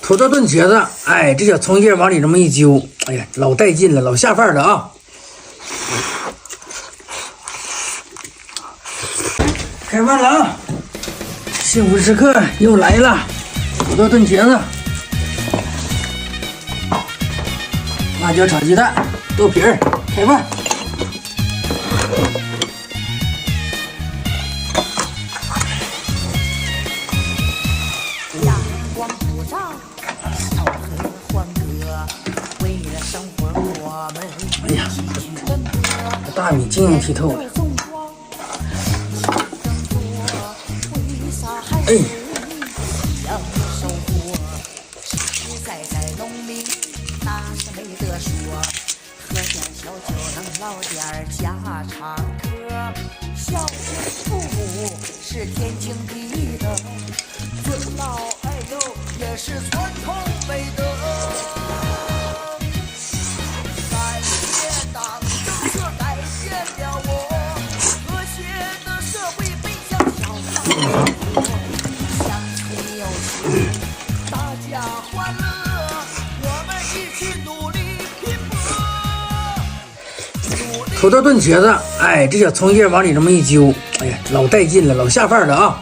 土豆炖茄子，哎，这小葱叶往里这么一揪，哎呀，老带劲了，老下饭了啊！开饭了啊！幸福时刻又来了，土豆炖茄子，辣椒炒鸡蛋，豆皮儿，开饭。阳光普照，小河欢歌，为了生活我们哎呀，继续奔波。大米晶莹剔透了。哎，要收获，实实在在农民那是没得说，喝点小酒能唠点家常嗑，孝敬父母是天经地义的，尊老爱幼也是传统美德。感谢党政策改变了我，和谐的社会奔向小康。大家欢乐，我们一起努力拼搏。土豆炖茄子，哎，这小葱叶往里这么一揪，哎呀，老带劲了，老下饭了啊！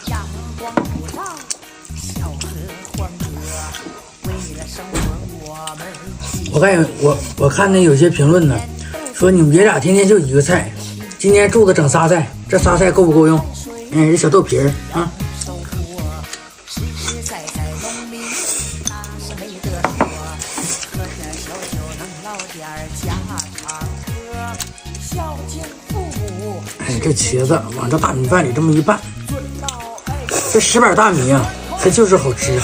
阳光普照，小河欢歌，为了生活我们我看那有些评论呢，说你们爷俩天天就一个菜，今天柱子整仨菜，这仨菜够不够用？哎，这小豆皮儿啊，收获，实实在在农民那是没得说，喝点小酒能唠点家常嗑，孝敬父母。哎，这茄子往这大米饭里这么一拌，尊老爱幼这10板大米啊，它就是好吃。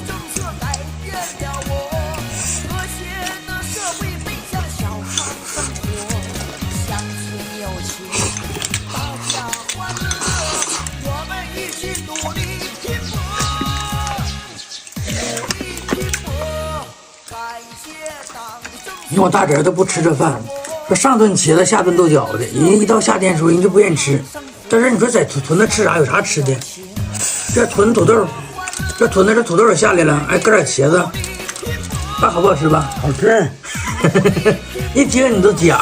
政策改变了我，和谐的社会奔向小康生活，乡亲友情，大家欢乐，我们一起努力拼搏，努力拼搏，感谢党的政策。你看我大侄儿都不吃这饭，说上顿茄子下顿豆角的，人家一到夏天的时候人就不愿意吃。但是你说在屯子吃啥？有啥吃的？这囤土豆，这囤的这土豆也下来了，哎，搁点茄子，饭好不好吃吧？好吃，一听你都假。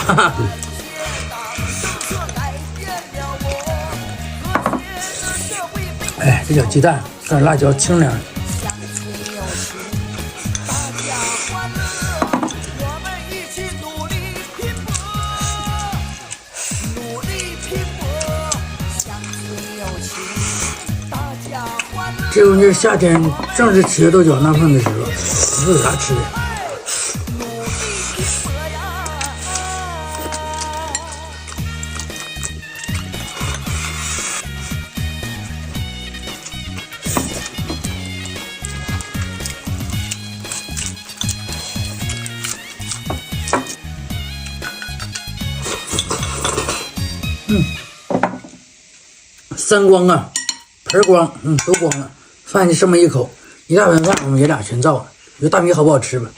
哎，这小鸡蛋搁点辣椒清凉。这不是夏天正是茄子豆角纳闷的时候，你说有啥吃的？三光啊，盆光，都光了。饭就这么一口，一大碗饭我们爷俩全造了。你说大米好不好吃吧？